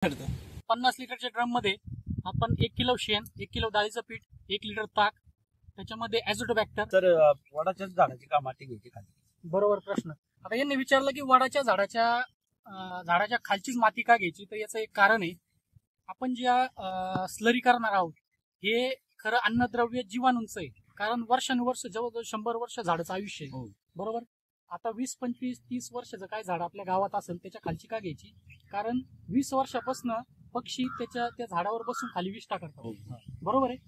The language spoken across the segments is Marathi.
50 लिटरच्या ड्रम मध्ये आपण 1 किलो शेण, 1 किलो डाळीचं पीठ, 1 लिटर ताक, त्याच्यामध्ये ॲझोटोबॅक्टर. तर वडाच्या झाडाची का माती घ्यायची खाली? बरोबर प्रश्न. आता यांनी विचारलं की वडाच्या झाडाच्या खालचीच माती का घ्यायची, तर याचं एक कारण आहे. आपण ज्या स्लरी करणार आहोत हे खरं अन्नद्रव्य जीवाणूंचं आहे. कारण वर्षानुवर्ष जवळजवळ 100 वर्ष झाडाचं आयुष्य आहे. बरोबर. आता 20, 25, 30 वर्षाचं काय झाड आपल्या गावात असेल त्याच्या खालची का घ्यायची? कारण 20 वर्षापासून पक्षी त्या झाडावर बसून खाली विष्ठा करतात. बरोबर आहे.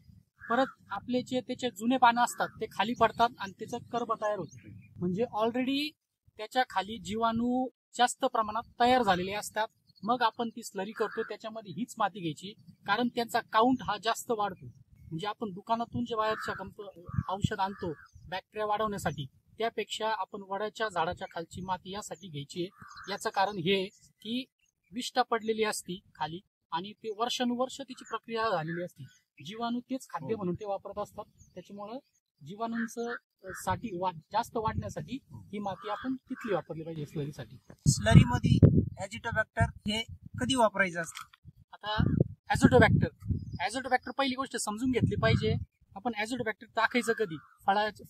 परत आपले जे त्याचे जुने पानं असतात ते खाली पडतात आणि त्याचं कर्ब तयार होतं. म्हणजे ऑलरेडी त्याच्या खाली जीवाणू जास्त प्रमाणात तयार झालेले असतात. मग आपण ती स्लरी करतो, त्याच्यामध्ये हीच माती घ्यायची. कारण त्यांचा काउंट हा जास्त वाढतो. म्हणजे आपण दुकानातून जे बाहेरच्या औषध आणतो बॅक्टेरिया वाढवण्यासाठी, त्यापेक्षा आपण वडाच्या झाडाच्या खालची माती यासाठी घ्यायची आहे. याचं कारण हे की विष्ठा पडलेली असती खाली आणि ते वर्षानुवर्ष तिची प्रक्रिया झालेली असती. जीवाणू तेच खाद्य म्हणून ते वापरत असतात. त्याच्यामुळं जीवाणूंचं साठी जास्त वाढण्यासाठी ही माती आपण तिथली वापरली पाहिजे स्लरीसाठी. स्लरी मध्ये ॲझोटोबॅक्टर हे कधी वापरायचं असतं? आता ॲझोटोबॅक्टर पहिली गोष्ट समजून घेतली पाहिजे. आपण ॲझोटोबॅक्टर टाकायचं कधी?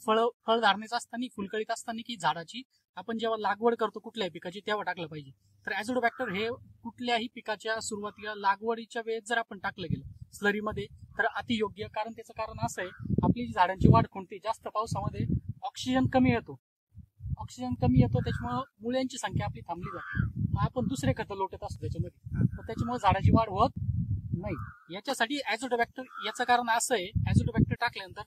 फळ धारणेच असताना, फुलकळीत असताना की झाडाची आपण जेव्हा लागवड करतो कुठल्याही पिकाची तेव्हा टाकलं पाहिजे. तर ॲझोटोबॅक्टर हे कुठल्याही पिकाच्या सुरुवातीला लागवडीच्या वेळेस जर आपण टाकलं गेलं स्लरीमध्ये तर अतियोग्य. कारण त्याचं कारण असं आहे, आपली जी झाडांची वाढ खुंटते, जास्त पावसामध्ये ऑक्सिजन कमी येतो, त्याच्यामुळे मुळ्यांची संख्या आपली थांबली जाते. मग आपण दुसरे खतं लोटत असतो त्याच्यामध्ये, तर त्याच्यामुळे झाडाची वाढ होत नाही. याच्यासाठी ॲझोटोबॅक्टर, याचं कारण असं आहे, ॲझोटोबॅक्टर टाकल्यानंतर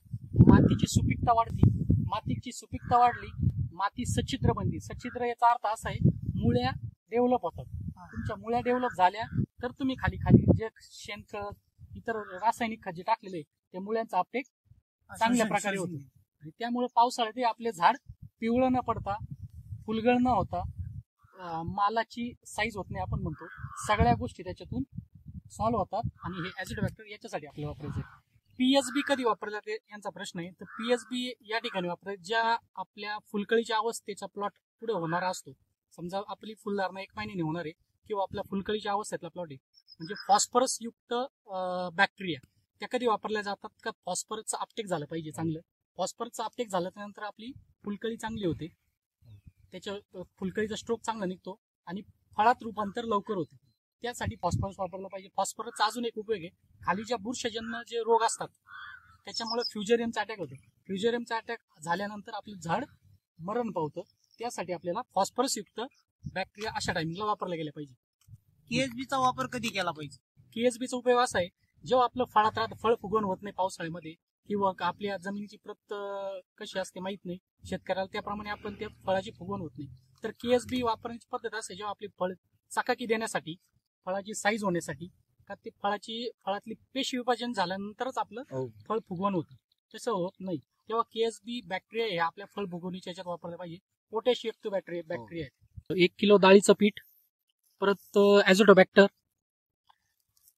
मातीची सुपीकता वाढते. मातीची सुपीकता वाढली, माती सच्छिद्र बनते. सच्छिद्र याचा अर्थ असा आहे, मुळ्या डेव्हलप होतात. तुमच्या मुळ्या डेव्हलप झाल्या तर तुम्ही खाली जे शेणखत, इतर रासायनिक खत जे टाकलेले त्या मुळ्यांचा अपटेक चांगल्या प्रकारे होतो. आणि त्यामुळे पावसाळ्यात आपले झाड पिवळं न पडता, फुलगळ न होता, मालाची साईज होत नाही आपण म्हणतो, सगळ्या गोष्टी त्याच्यातून सॉल्व्ह होतात. आणि हे ॲझोटोबॅक्टर याच्यासाठी आपल्याला वापरायचं आहे. पीएसबी कधी वापरला ते यांचा प्रश्न आहे. तर पीएसबी या ठिकाणी वापरायचं ज्या आपल्या फुलकळीच्या अवस्थेचा प्लॉट पुढे होणारा असतो. समजा आपली फुलधारणा 1 महिन्याने होणार आहे किंवा आपल्या फुलकळीच्या अवस्थेतला प्लॉट आहे, म्हणजे फॉस्फरस युक्त बॅक्टेरिया त्या कधी वापरल्या जातात का? फॉस्फरसचं अपटेक झालं पाहिजे चांगलं. फॉस्फरसचं अपटेक झालं त्यानंतर आपली फुलकळी चांगली होते, त्याच्या फुलकळीचा स्ट्रोक चांगला निघतो आणि फळात रूपांतर लवकर होते. त्यासाठी फॉस्फरस वापरलं पाहिजे. फॉस्फरसचा अजून एक उपयोग आहे, खाली ज्या बुरशीजन्य जे रोग असतात त्याच्यामुळे फ्युजेरियमचा अटॅक होतो. फ्युजेरियमचा अटॅक झाल्यानंतर आपलं झाड मरण पावतं. त्यासाठी आपल्याला फॉस्फरस युक्त बॅक्टेरिया अशा टायमिंगला वापरला गेला पाहिजे. केएसबीचा वापर कधी केला पाहिजे? केएसबीचा उपयोग असा आहे, जेव्हा आपलं फळात राहतं, फळ फुगवण होत नाही पावसाळ्यामध्ये, किंवा आपल्या जमिनीची प्रत कशी असते माहित नाही शेतकऱ्याला, त्याप्रमाणे आपण त्या फळाची फुगवण होत नाही. तर केएसबी वापरण्याची पद्धत असते, जेव्हा आपली फळ चकाकी देण्यासाठी, फळाची साईज होण्यासाठी, का ते फळातली पेशी विभाजन झाल्यानंतरच आपलं फळ फुगवण होतं, तसं होत नाही. तेव्हा केएसबी बॅक्टेरिया हे आपल्या फळ फुगवणीच्या याच्यात वापरलं पाहिजे. पोटॅशियुक्त बॅक्टेरिया आहे. 1 किलो डाळीचं पीठ, परत ॲझोटोबॅक्टर,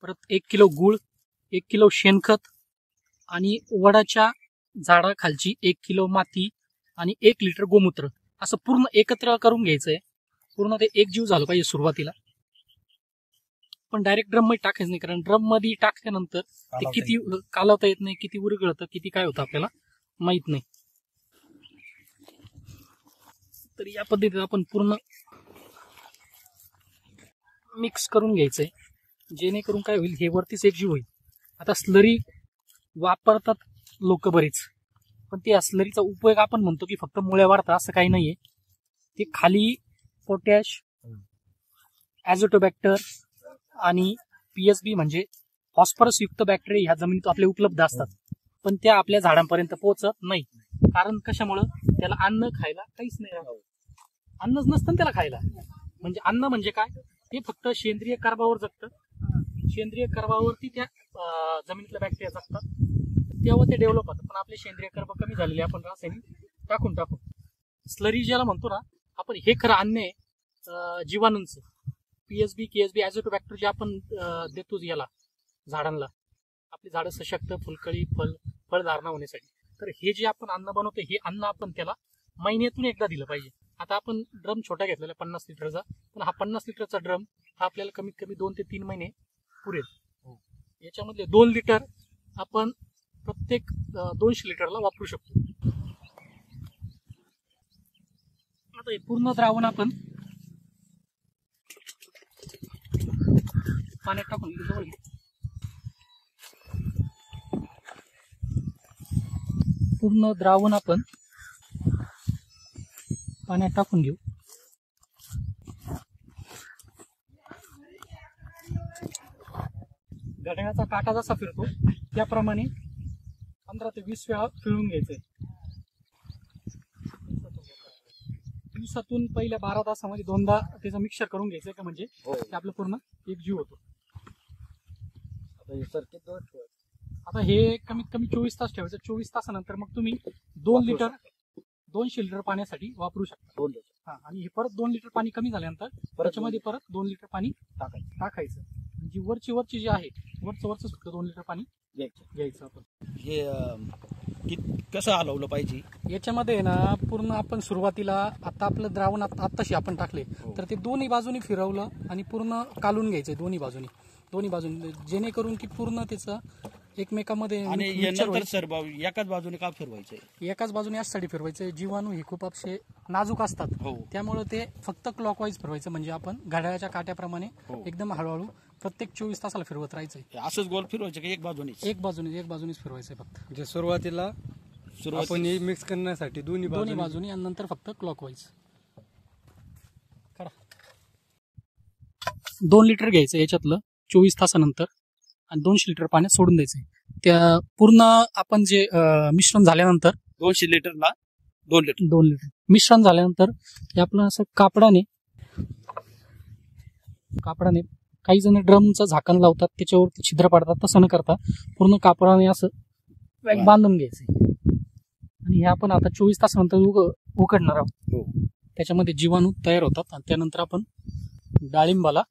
परत 1 किलो गूळ, 1 किलो शेणखत आणि वडाच्या झाडाखालची 1 किलो माती आणि 1 लिटर गोमूत्र, असं पूर्ण एकत्र करून घ्यायचंय. पूर्ण ते एकजीव झालं पाहिजे सुरुवातीला. पण डायरेक्ट ड्रम मध्ये टाकायचं नाही, कारण ड्रम मध्ये टाकल्यानंतर ते किती कालवता येत नाही, किती उरगळतं, किती काय होतं आपल्याला माहित नाही. तर या पद्धतीने आपण पूर्ण मिक्स करून घ्यायचंय, जेणेकरून काय होईल, हे वरतीच एकजीव होईल. आता स्लरी वापरतात लोक बरेच, पण त्या स्लरीचा उपयोग आपण म्हणतो की फक्त मुळ्या वाढतात, असं काही नाहीये. ते खाली पोटॅश, ॲझोटोबॅक्टर आणि पीएसबी म्हणजे फॉस्फरस युक्त बॅक्टेरिया ह्या जमिनीत आपल्या उपलब्ध असतात, पण त्या आपल्या झाडांपर्यंत पोहोचत नाही. कारण कशामुळं? त्याला अन्न खायला काहीच नाही, अन्नच नसतं त्याला खायला. म्हणजे अन्न म्हणजे काय? ते फक्त सेंद्रिय कर्बावर जगतं. सेंद्रिय कर्बावरती त्या जमिनीतल्या बॅक्टेरिया जगतात, तेव्हा ते डेव्हलप होतात. पण आपले सेंद्रिय कर्ब कमी झालेले आपण रासायनिक टाकून स्लरी ज्याला म्हणतो ना आपण, हे खरं अन्न आहे जीवाणूंचं. पीएसबी, केएसबी, ॲझोटोबॅक्टर जे आपण देतो याला झाडांना, आपली झाडं सशक्त, फुलकळी, फळधारणा होण्यासाठी. तर हे जे आपण अन्न बनवतो, हे अन्न आपण त्याला महिन्यातून एकदा दिलं पाहिजे. आता आपण ड्रम छोटा घेतलेला 50 लिटरचा, पण हा 50 लिटरचा ड्रम हा आपल्याला कमीत कमी 2 ते 3 महिने पुरेल. याच्यामधले 2 लिटर आपण प्रत्येक 200 लिटरला वापरू शकतो. आता हे पूर्ण द्रावण आपण पाण्यात टाकून जवळ घे. पूर्ण द्रावण आपण पाण्यात टाकून घेऊ. घड्याळाचा काटा जसा फिरतो त्याप्रमाणे 15 ते 20 वेळा फिरवून घ्यायचंय. दिवसातून पहिल्या 12 तासामध्ये 2दा त्याचं मिक्सर करून घ्यायचंय का, म्हणजे ते आपलं पूर्ण एक जीव होतो. आता हे कमीत कमी 24 तास ठेवायचं. 24 तासानंतर मग तुम्ही 2 लिटर 200 लिटर पाण्यासाठी वापरू शकता. हा, आणि हे परत 2 लिटर पाणी कमी झाल्यानंतर त्याच्यामध्ये परत 2 लिटर पाणी टाकायचं. जी वरची जी आहे वरचं फक्त 2 लिटर पाणी घ्यायचं आपण. हे कसं हलवलं पाहिजे याच्यामध्ये ना, पूर्ण आपण सुरुवातीला आता आपलं द्रावण आत्ताशी आपण टाकले तर ते दोन्ही बाजूनी फिरवलं आणि पूर्ण कालून घ्यायचंय दोन्ही बाजूनी, जेणेकरून की पूर्ण त्याचं एकमेकांमध्ये. आणि नंतर सर एकाच बाजूने का फिरवायचंय? एकाच बाजूने यासाठी फिरवायचं, जीवाणू हे खूप असे नाजूक असतात, त्यामुळे ते फक्त क्लॉकवाईज फिरवायचं, म्हणजे आपण घड्याळाच्या काट्याप्रमाणे एकदम हळूहळू प्रत्येक 24 तासाला फिरवत राहायचंय. असंच गोल फिरवायचं की एक बाजूनेच फिरवायचंय फक्त. म्हणजे सुरुवातीला आपण मिक्स करण्यासाठी दोन्ही बाजूनी आणि नंतर फक्त क्लॉकवाईज करा. 2 लिटर घ्यायचं याच्यातलं 24 तासानंतर आणि 200 लिटर पाण्यात सोडून द्यायचंय. त्या पूर्ण आपण जे मिश्रण झाल्यानंतर 200 लिटरला 2 लिटर मिश्रण झाल्यानंतर हे आपलं असं कापडाने काही जण ड्रमचं झाकण लावतात, त्याच्यावरती छिद्र पाडतात. तसं न करता पूर्ण कापडाने असं बांधून घ्यायचंय. आणि हे आपण आता 24 तासानंतर उकडणार आहोत. त्याच्यामध्ये जीवाणू तयार होतात आणि त्यानंतर आपण डाळिंबाला,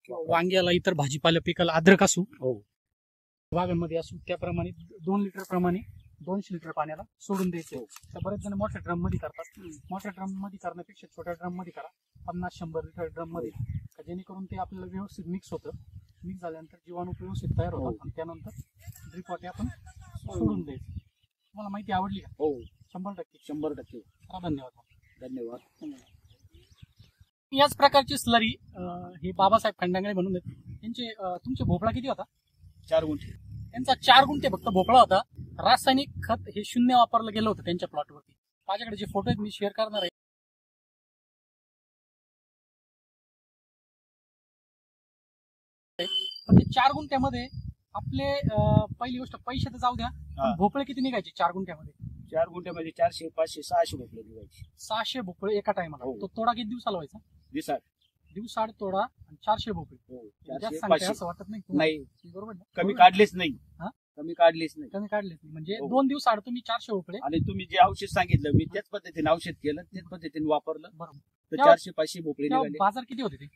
वांग्याला, इतर भाजीपाला पिकाला, अद्रक असू, बागांमध्ये असू, त्याप्रमाणे 2 लिटर प्रमाणे 200 लिटर पाण्याला सोडून द्यायचं. तर बरेच जण मोठ्या ड्रम मध्ये करतात. मोठ्या ड्रम मध्ये करण्यापेक्षा छोट्या ड्रम मध्ये करा, 50-100 लिटर ड्रम मध्ये, जेणेकरून ते आपल्याला व्यवस्थित मिक्स होतं. मिक्स झाल्यानंतर जीवाणू व्यवस्थित तयार होतात आणि त्यानंतर ड्रिप वाटे आपण सोडून द्यायचं. तुम्हाला माहिती आवडली का? 100%. धन्यवाद. याच प्रकारची स्लरी हे बाबासाहेब खंडांगळे म्हणून आहेत. त्यांचे तुमचे भोपळा किती होता? 4 गुंठे. त्यांचा 4 गुंठे फक्त भोपळा होता. रासायनिक खत हे 0 वापरलं गेलं होतं त्यांच्या प्लॉटवरती. माझ्याकडे जे फोटो आहेत मी शेअर करणार आहे. पण ते 4 गुंठ्यामध्ये आपले पहिली गोष्ट पैसे तर जाऊ द्या, पण भोपळे किती निघायचे 4 गुंठ्यामध्ये? 4 गुंठ्यामध्ये 400, 500, 600 भोपळे निघायचे. 600 भोपळे एका टायमाला. तो तोडा किती दिवसाला व्हायचा? दिवसाआड तोडा आणि 400 भोपळे. जास्त सांगते असं वाटत नाही? बरोबर ना? कमी काढलेच नाही. म्हणजे 2 दिवसाआड तुम्ही 400 भोपळे. आणि तुम्ही जे औषध सांगितलं मी त्याच पद्धतीने औषध केलं, त्याच पद्धतीने वापरलं. बरोबर. तर 400-500 भोपळे निघाले. बाजार किती होते ते?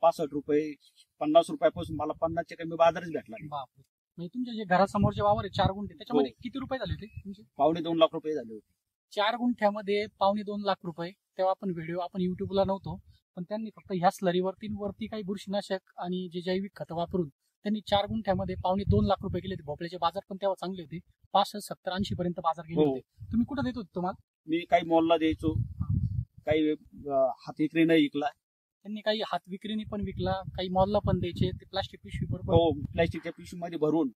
65 रुपये, 50 रुपयापासून मला 50च्या कमी बाजारच भेटला नाही. बापरे. म्हणजे तुमच्या जे घरासमोरचे वावर आहे 4 गुंठे, त्याच्यामध्ये किती रुपये झाले होते तुमचे? 2.5 लाख रुपये झाले होते. 4 गुंठ्यामध्ये 2.5 लाख रुपये. तेव्हा आपण व्हिडिओ युट्यूबला नव्हतो, पण त्यांनी फक्त ह्या स्लरीवरती काही बुरशीनाशक आणि जे जैविक खत वापरून त्यांनी 4 गुंठ्यामध्ये 2.5 लाख रुपये गेले होते. भोपळ्याचे बाजार पण तेव्हा चांगले होते. 65, 70, 80 पर्यंत बाजार गेले होते. तुम्ही कुठं देत होते तुम्हाला? मी काही मॉलला द्यायचो, काही हात विक्री नाही विकला. त्यांनी काही हात विक्रीने पण विकला, काही मॉलला पण द्यायचे. ते प्लास्टिक पिशवी बरोबर, प्लास्टिकच्या पिशवीमध्ये भरून.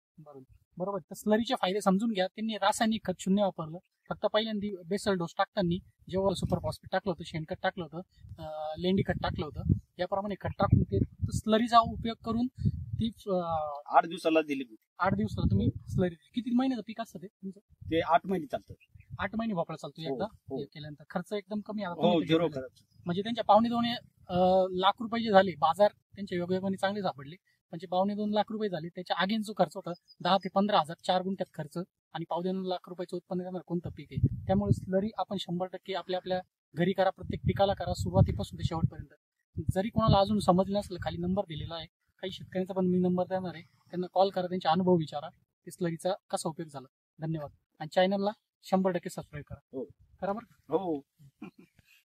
बरोबर. तर स्लरीचे फायदे समजून घ्या. त्यांनी रासायनिक खत 0 वापरलं. फक्त पहिल्यांदा बेसल डोस टाकताना जेव्हा सुपर फॉस्फेट टाकलं होतं, शेणखत टाकलं होतं, लेंडी खत टाकलं होतं, याप्रमाणे खत टाकून ते स्लरीचा उपयोग करून ती 8 दिवसाला दिली. 8 दिवसाला तुम्ही स्लरी. किती महिन्याचं पीक असतं ते तुमचं? ते 8 महिने चालतं. 8 महिने भोपळा चालतो एकदा केल्यानंतर. खर्च एकदम कमी आहे. म्हणजे त्यांच्या 2.5 लाख रुपये जे झाले, बाजार त्यांच्या योगायोगाने चांगले सापडले. म्हणजे 2.5 लाख रुपये झाले. त्याच्या आगीन जो खर्च होता 10 ते 15,000, 4 गुंठ्यात खर्च आणि 2.5 लाख रुपयाचं उत्पन्न करणार कोणतं पीक आहे? त्यामुळे स्लरी आपण 100% आपल्या घरी करा, प्रत्येक पिकाला करा, सुरुवातीपासून ते शेवटपर्यंत. जरी कोणाला अजून समजलं नसलं, खाली नंबर दिलेला आहे, काही शेतकऱ्यांचा पण मी नंबर देणार आहे, त्यांना कॉल करा, त्यांचे अनुभव विचारा, ते स्लरीचा कसा उपयोग झाला. धन्यवाद. आणि चॅनलला 100% सबस्क्राईब करा. करा बरं.